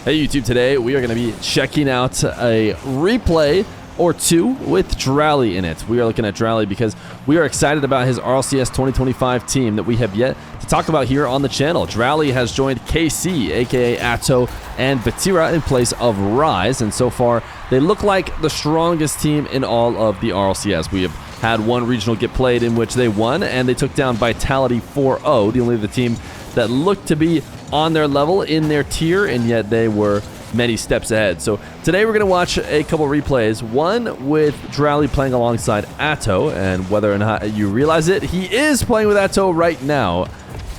Hey YouTube, today we are going to be checking out a replay or two with Drali in it. We are looking at Drali because we are excited about his RLCS 2025 team that we have yet to talk about here on the channel. Drali has joined KC, aka Atto, and Batira in place of Rise, and so far they look like the strongest team in all of the RLCS. We have had one regional get played in which they won, and they took down Vitality 4-0, the only other team that looked to be on their level in their tier, and yet they were many steps ahead. So today we're going to watch a couple replays, one with Drali playing alongside Atto, and whether or not you realize it, he is playing with Atto right now.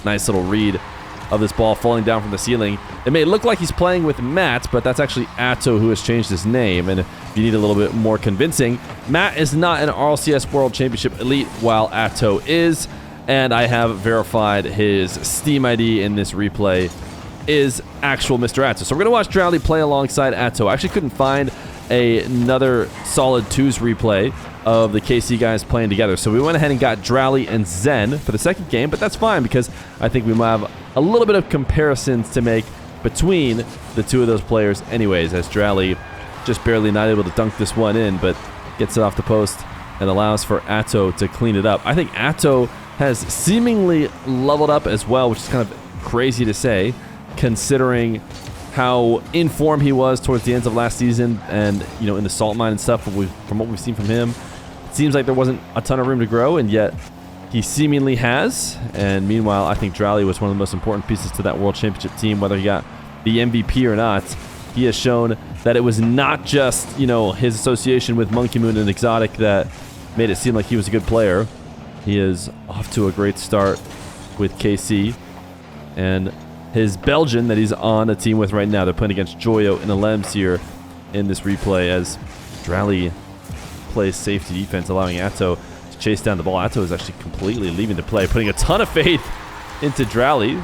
Nice little read of this ball falling down from the ceiling. It may look like he's playing with Matt, but that's actually Atto who has changed his name, and if you need a little bit more convincing, Matt is not an RLCS World Championship Elite while Atto is, and I have verified his Steam ID in this replay is actual Mr. Atto. So we're going to watch Drali play alongside Atto. I actually couldn't find another solid twos replay of the KC guys playing together. So we went ahead and got Drali and Zen for the second game, but that's fine because I think we might have a little bit of comparisons to make between the two of those players anyways, as Drali just barely not able to dunk this one in, but gets it off the post and allows for Atto to clean it up. I think Atto has seemingly leveled up as well, which is kind of crazy to say, considering how in form he was towards the ends of last season, and you know, in the salt mine and stuff. From what we've seen from him, it seems like there wasn't a ton of room to grow, and yet he seemingly has. And meanwhile, I think Drali was one of the most important pieces to that World Championship team, whether he got the MVP or not. He has shown that it was not just, you know, his association with Monkey Moon and Exotic that made it seem like he was a good player. He is off to a great start with KC, and his Belgian that he's on a team with right now. They're playing against Joyo and Alems here in this replay as Drali plays safety defense, allowing Atto to chase down the ball. Atto is actually completely leaving the play, putting a ton of faith into Drali,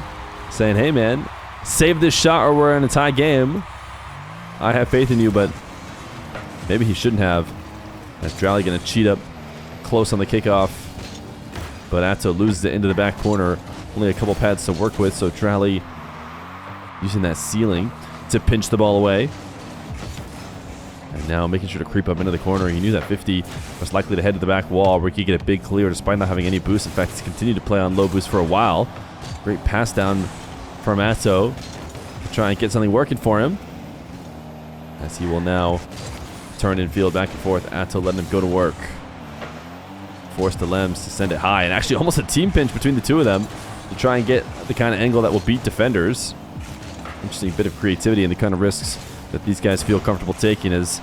saying, hey man, save this shot or we're in a tie game. I have faith in you, but maybe he shouldn't have. As Drali going to cheat up close on the kickoff, but Atto loses it into the back corner. Only a couple pads to work with, so Drali using that ceiling to pinch the ball away. And now making sure to creep up into the corner. He knew that 50 was likely to head to the back wall where he could get a big clear despite not having any boost. In fact, he's continued to play on low boost for a while. Great pass down from Atto to try and get something working for him, as he will now turn infield back and forth. Atto letting him go to work. Forced the Lems to send it high, and actually almost a team pinch between the two of them to try and get the kind of angle that will beat defenders. Interesting bit of creativity and the kind of risks that these guys feel comfortable taking, as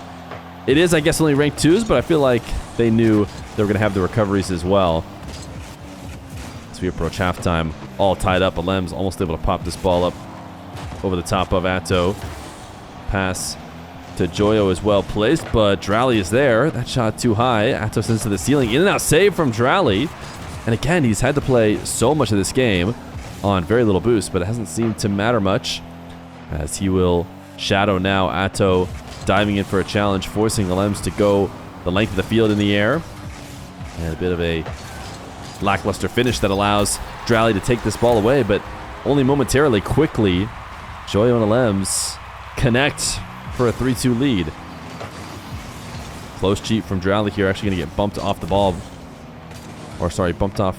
it is, I guess, only ranked twos, but I feel like they knew they were going to have the recoveries as well. As we approach halftime, all tied up. Alems almost able to pop this ball up over the top of Atto. Pass to Joyo is well placed, but Drali is there. That shot too high. Atto sends to the ceiling. In and out save from Drali. And again, he's had to play so much of this game on very little boost, but it hasn't seemed to matter much, as he will shadow now. Atto diving in for a challenge, forcing Alems to go the length of the field in the air. And a bit of a lackluster finish that allows Drali to take this ball away, but only momentarily. Quickly, Joyo and Alems connect for a 3-2 lead. Close cheat from Drali here, actually going to get bumped off the ball. Or sorry, bumped off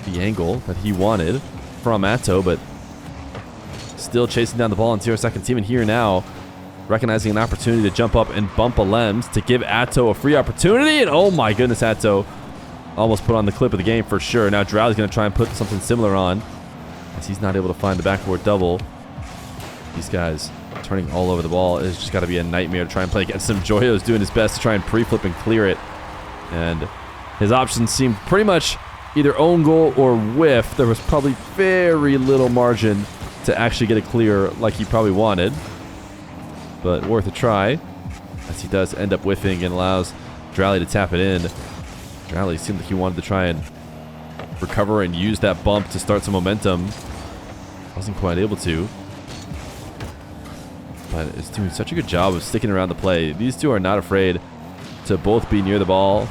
the angle that he wanted from Atto, but still chasing down the ball into our second team. And here now, recognizing an opportunity to jump up and bump Alems to give Atto a free opportunity. And oh my goodness, Atto almost put on the clip of the game for sure. Now Drali's going to try and put something similar on, as he's not able to find the backboard double. These guys turning all over the ball. It's just got to be a nightmare to try and play against him. Joyo's doing his best to try and pre-flip and clear it, and his options seemed pretty much either own goal or whiff. There was probably very little margin to actually get a clear like he probably wanted, but worth a try, as he does end up whiffing and allows Drali to tap it in. Drali seemed like he wanted to try and recover and use that bump to start some momentum. Wasn't quite able to, but is doing such a good job of sticking around the play. These two are not afraid to both be near the ball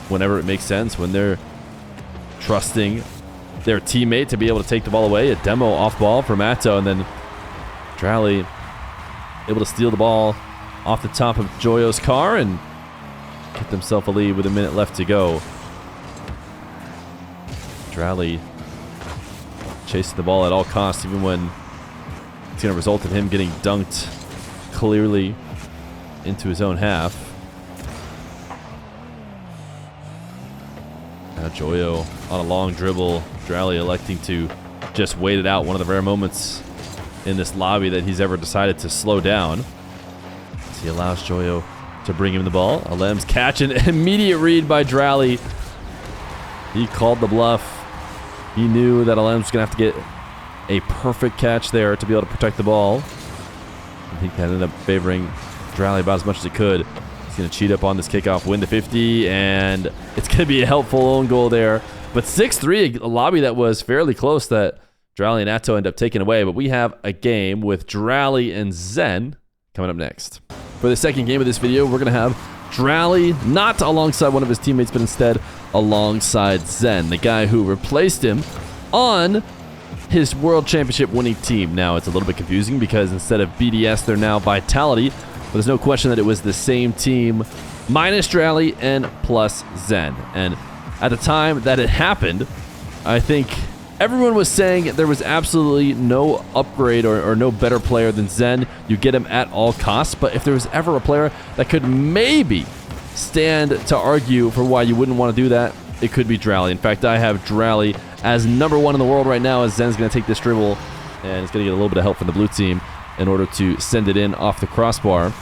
whenever it makes sense, when they're trusting their teammate to be able to take the ball away. A demo off ball from Atto, and then Drali able to steal the ball off the top of Joyo's car and get themselves a lead with a minute left to go. Drali chasing the ball at all costs, even when it's going to result in him getting dunked clearly into his own half. Now Joyo on a long dribble. Drali electing to just wait it out. One of the rare moments in this lobby that he's ever decided to slow down. As he allows Joyo to bring him the ball. Alem's catch, an immediate read by Drali. He called the bluff. He knew that Alem's going to have to get a perfect catch there to be able to protect the ball. I think that ended up favoring Drali about as much as it could. He's going to cheat up on this kickoff, win the 50, and it's going to be a helpful own goal there. But 6-3, a lobby that was fairly close that Drali and Atto end up taking away. But we have a game with Drali and Zen coming up next. For the second game of this video, we're going to have Drali not alongside one of his teammates, but instead alongside Zen, the guy who replaced him on his World Championship winning team. Now, it's a little bit confusing because instead of BDS, they're now Vitality. But there's no question that it was the same team minus Drali and plus Zen. And at the time that it happened, I think everyone was saying there was absolutely no upgrade or no better player than Zen. You get him at all costs. But if there was ever a player that could maybe stand to argue for why you wouldn't want to do that, it could be Drali. In fact, I have Drali as #1 in the world right now, as Zen's going to take this dribble and he's going to get a little bit of help from the blue team in order to send it in off the crossbar.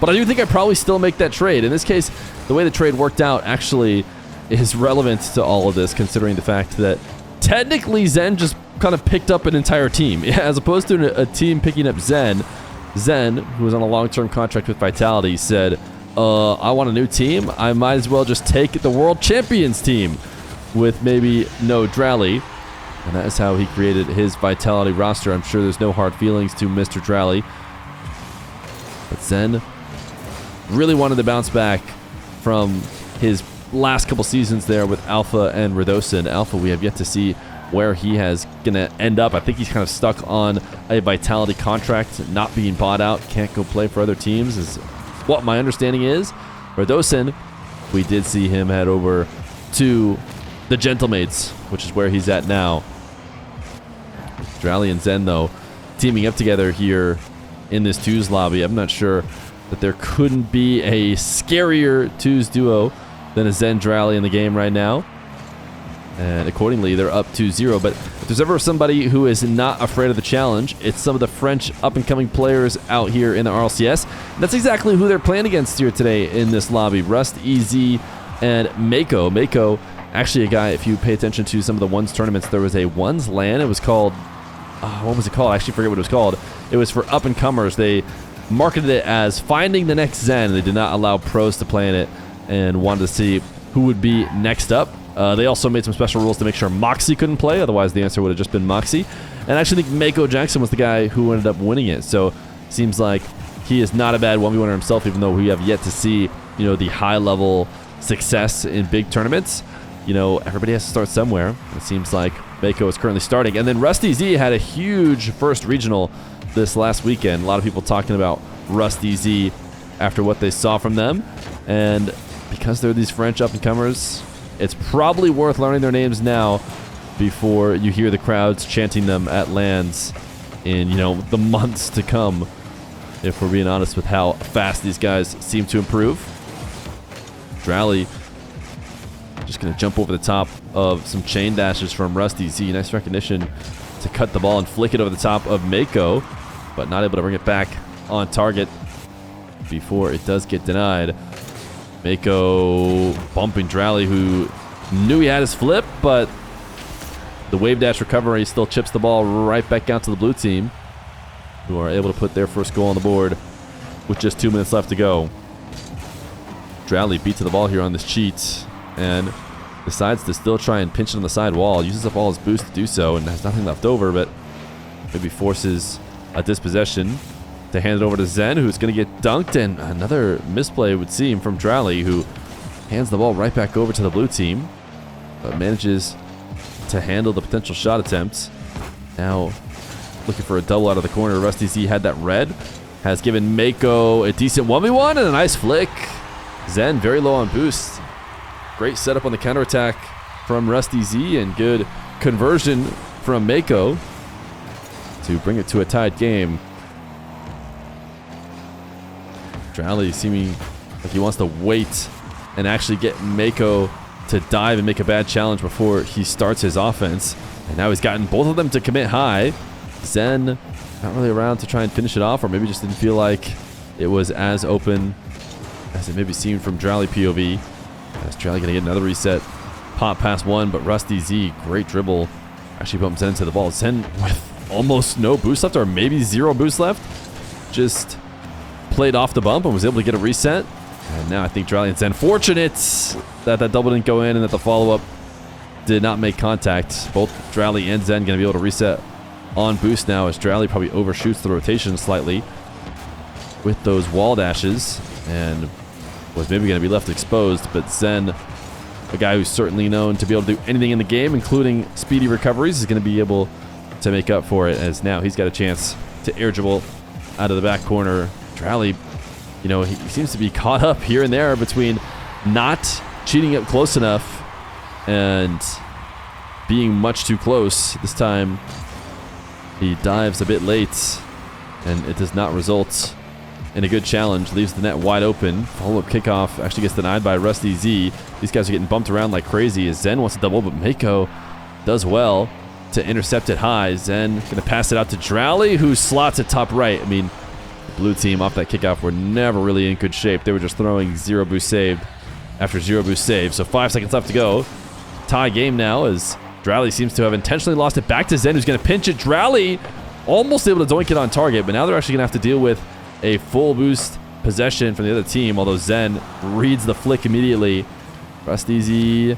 But I do think I probably still make that trade. In this case, the way the trade worked out actually is relevant to all of this, considering the fact that technically Zen just kind of picked up an entire team. As opposed to a team picking up Zen, who was on a long-term contract with Vitality, said, I want a new team. I might as well just take the World Champions team with maybe no Drali. And that is how he created his Vitality roster. I'm sure there's no hard feelings to Mr. Drali. But Zen really wanted to bounce back from his last couple seasons there with Alpha and Redosin. Alpha, we have yet to see where he has gonna end up. I think he's kind of stuck on a Vitality contract, not being bought out, can't go play for other teams, is what my understanding is. Redosin, we did see him head over to the Gentlemates, which is where he's at now. Drali and Zen, though, teaming up together here in this twos lobby. I'm not sure that there couldn't be a scarier twos duo than a Zen Drali in the game right now. And accordingly, they're up 2-0. But if there's ever somebody who is not afraid of the challenge, it's some of the French up-and-coming players out here in the RLCS. And that's exactly who they're playing against here today in this lobby. Rust, EZ, and Mako. Mako, actually a guy, if you pay attention to some of the ones tournaments, there was a ones LAN. It was called, what was it called? I actually forget what it was called. It was for up-and-comers. They marketed it as finding the next Zen. They did not allow pros to play in it and wanted to see who would be next up. They also made some special rules to make sure Moxie couldn't play, otherwise the answer would have just been Moxie. And I actually think Mako Jackson was the guy who ended up winning it. So seems like he is not a bad 1v1er himself, even though we have yet to see, the high-level success in big tournaments. Everybody has to start somewhere. It seems like Mako is currently starting. And then Rusty Z had a huge first regional this last weekend. A lot of people talking about Rusty Z after what they saw from them. And because they're these French up-and-comers, it's probably worth learning their names now before you hear the crowds chanting them at LANs in, the months to come, if we're being honest with how fast these guys seem to improve. Drali just going to jump over the top of some chain dashes from Rusty Z. Nice recognition to cut the ball and flick it over the top of Mako, but not able to bring it back on target before it does get denied. Mako bumping Drali, who knew he had his flip, but the wave dash recovery still chips the ball right back out to the blue team, who are able to put their first goal on the board with just 2 minutes left to go. Drali beat to the ball here on this cheat and decides to still try and pinch it on the side wall. Uses up all his boost to do so and has nothing left over, but maybe forces a dispossession to hand it over to Zen, who's going to get dunked, and another misplay would seem from Drali, who hands the ball right back over to the blue team, but manages to handle the potential shot attempts. Now looking for a double out of the corner. Rusty Z had that red. Has given Mako a decent 1v1 and a nice flick. Zen very low on boost. Great setup on the counterattack from Rusty Z and good conversion from Mako to bring it to a tied game. Drali seeming like he wants to wait and actually get Mako to dive and make a bad challenge before he starts his offense. And now he's gotten both of them to commit high. Zen not really around to try and finish it off, or maybe just didn't feel like it was as open as it maybe seemed from Drali POV. As Drali gonna get another reset. Pop past one, but Rusty Z, great dribble. Actually bumped Zen to the ball. Zen with almost no boost left, or maybe 0 boost left. Just played off the bump and was able to get a reset. And now I think Drali and Zen fortunate that that double didn't go in and that the follow-up did not make contact. Both Drali and Zen going to be able to reset on boost now as Drali probably overshoots the rotation slightly with those wall dashes and was maybe going to be left exposed. But Zen, a guy who's certainly known to be able to do anything in the game, including speedy recoveries, is going to be able to make up for it as now he's got a chance to air dribble out of the back corner. Drali, you know, he seems to be caught up here and there between not cheating up close enough and being much too close. This time he dives a bit late and it does not result in a good challenge. Leaves the net wide open. Follow-up kickoff actually gets denied by Rusty Z. These guys are getting bumped around like crazy as Zen wants to double, but Mako does well to intercept it high. Zen gonna pass it out to Drali, who slots it top right. I mean, blue team off that kickoff were never really in good shape. They were just throwing 0 boost saved after 0 boost saved. So 5 seconds left to go. Tie game now as Drali seems to have intentionally lost it back to Zen, who's going to pinch it. Drali almost able to doink it on target, but now they're actually going to have to deal with a full boost possession from the other team, although Zen reads the flick immediately. Rusty Z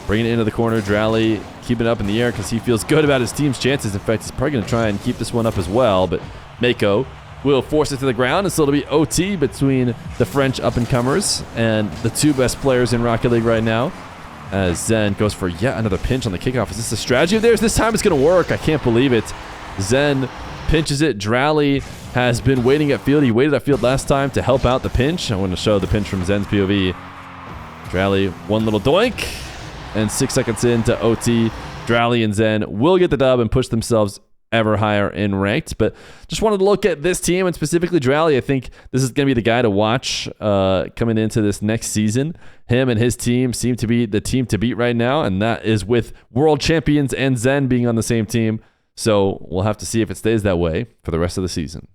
bringing it into the corner. Drali keeping it up in the air because he feels good about his team's chances. In fact, he's probably going to try and keep this one up as well, but Mako will force it to the ground, and so it'll be OT between the French up-and-comers and the 2 best players in Rocket League right now. As Zen goes for yet another pinch on the kickoff. Is this a strategy of theirs? This time it's going to work. I can't believe it. Zen pinches it. Drali has been waiting at field. He waited at field last time to help out the pinch. I want to show the pinch from Zen's POV. Drali, one little doink, and 6 seconds into OT, Drali and Zen will get the dub and push themselves ever higher in ranked. But just wanted to look at this team and specifically Drali. I think this is going to be the guy to watch coming into this next season. Him and his team seem to be the team to beat right now, and that is with world champions and Zen being on the same team. So we'll have to see if it stays that way for the rest of the season.